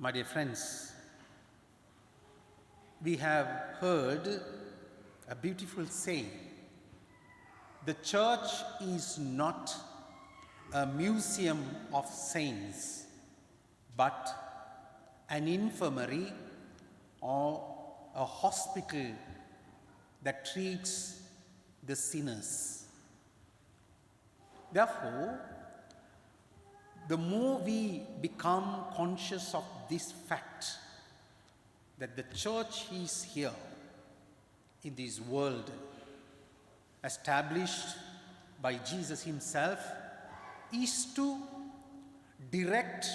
My dear friends, we have heard a beautiful saying. The church is not a museum of saints, but an infirmary or a hospital that treats the sinners. Therefore, the more we become conscious of this fact, that the church is here in this world, established by Jesus himself, is to direct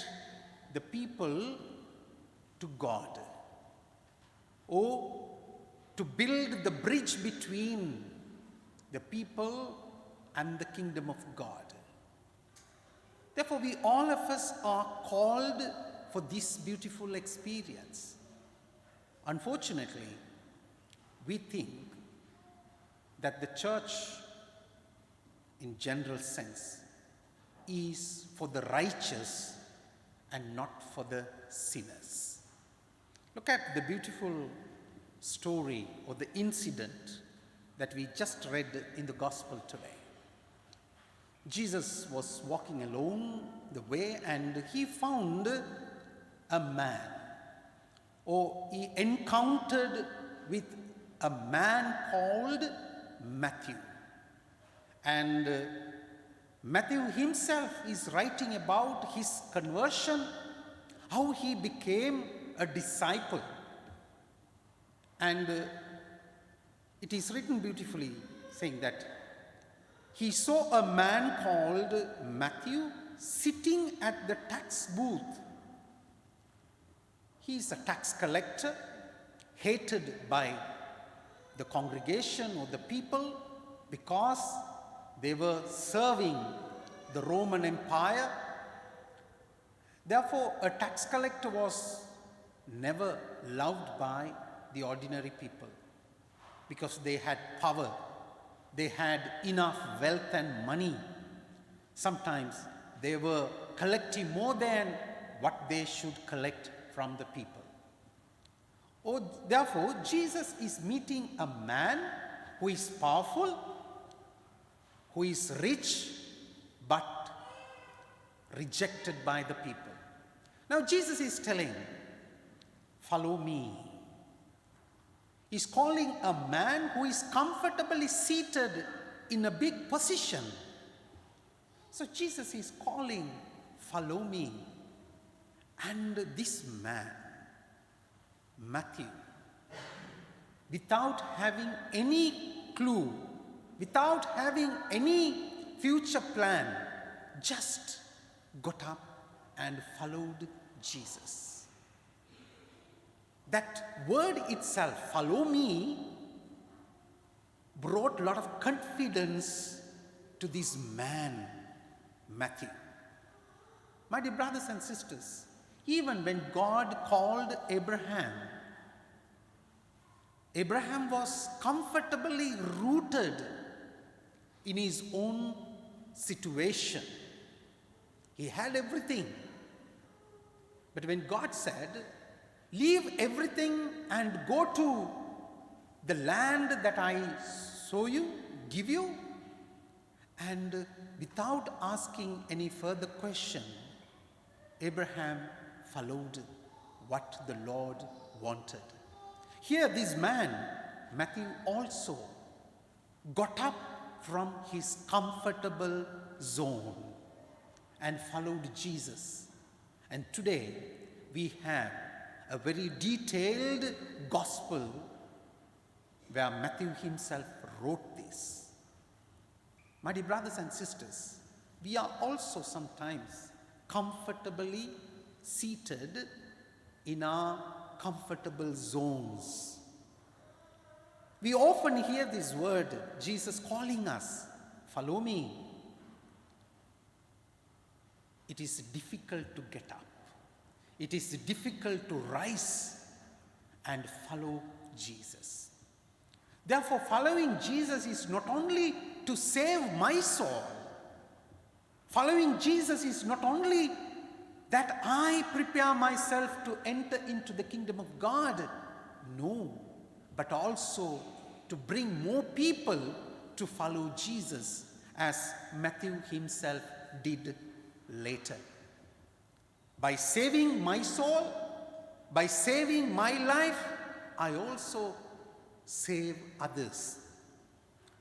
the people to God, or to build the bridge between the people and the kingdom of God. Therefore, we all of us are called for this beautiful experience. Unfortunately, we think that the church, in general sense, is for the righteous and not for the sinners. Look at the beautiful story or the incident that we just read in the gospel today. Jesus was walking along the way and he found a man, or he encountered with a man called Matthew. And Matthew himself is writing about his conversion, how he became a disciple. And it is written beautifully, saying that he saw a man called Matthew sitting at the tax booth. He is a tax collector, hated by the congregation or the people because they were serving the Roman Empire. Therefore, a tax collector was never loved by the ordinary people because they had power. They had enough wealth and money. Sometimes they were collecting more than what they should collect from the people. Therefore, Jesus is meeting a man who is powerful, who is rich, but rejected by the people. Now Jesus is telling, "Follow me." He's calling a man who is comfortably seated in a big position. So Jesus is calling, "Follow me." And this man, Matthew, without having any clue, without having any future plan, just got up and followed Jesus. That word itself, "follow me," brought a lot of confidence to this man, Matthew. My dear brothers and sisters, even when God called Abraham, Abraham was comfortably rooted in his own situation. He had everything. But when God said, "Leave everything and go to the land that I give you," and without asking any further question, Abraham followed what the Lord wanted. Here this man, Matthew, also got up from his comfortable zone and followed Jesus. And today we have a very detailed gospel where Matthew himself wrote this. My dear brothers and sisters, we are also sometimes comfortably seated in our comfortable zones. We often hear this word, Jesus calling us, "Follow me." It is difficult to get up. It is difficult to rise and follow Jesus. Therefore, following Jesus is not only to save my soul. Following Jesus is not only that I prepare myself to enter into the kingdom of God. No, but also to bring more people to follow Jesus, as Matthew himself did later. By saving my soul, by saving my life, I also save others.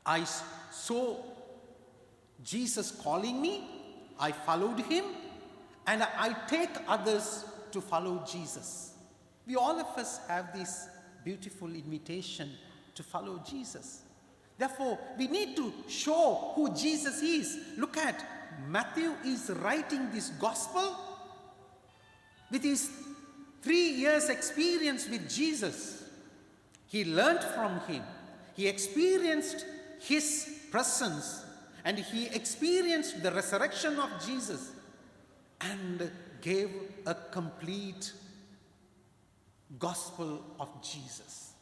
I saw Jesus calling me, I followed him, and I take others to follow Jesus. We all of us have this beautiful invitation to follow Jesus. Therefore, we need to show who Jesus is. Look at Matthew is writing this gospel with his 3 years experience with Jesus. He learned from him. He experienced his presence, and he experienced the resurrection of Jesus and gave a complete gospel of Jesus.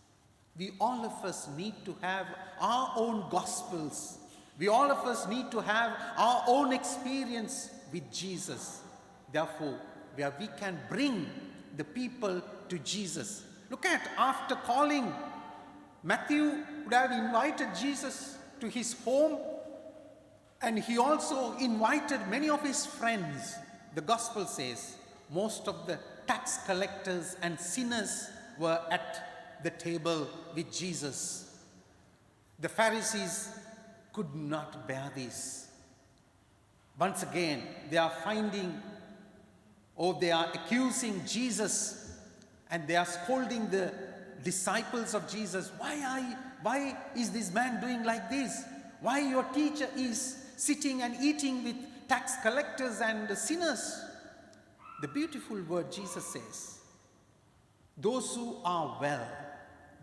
We all of us need to have our own gospels. We all of us need to have our own experience with Jesus. Therefore, where we can bring the people to Jesus. Look at, after calling, Matthew would have invited Jesus to his home, and he also invited many of his friends. The gospel says most of the tax collectors and sinners were at the table with Jesus. The Pharisees could not bear this. Once again, they are they are accusing Jesus, and they are scolding the disciples of Jesus. Why is this man doing like this? Why your teacher is sitting and eating with tax collectors and sinners? The beautiful word Jesus says, those who are well,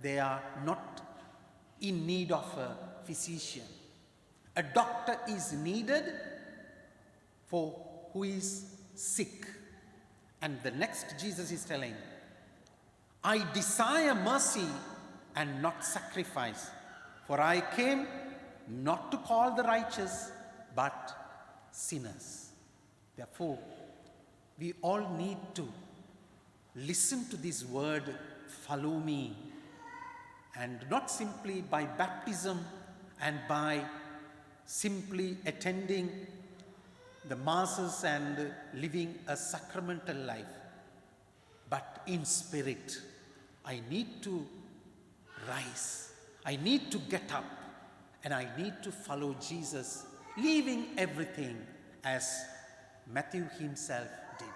they are not in need of a physician. A doctor is needed for who is sick. And the next Jesus is telling, I desire mercy and not sacrifice, for I came not to call the righteous, but sinners. Therefore, we all need to listen to this word, follow me, and not simply by baptism and by simply attending the masses and living a sacramental life, but in spirit. I need to rise. I need to get up, and I need to follow Jesus, leaving everything as Matthew himself did.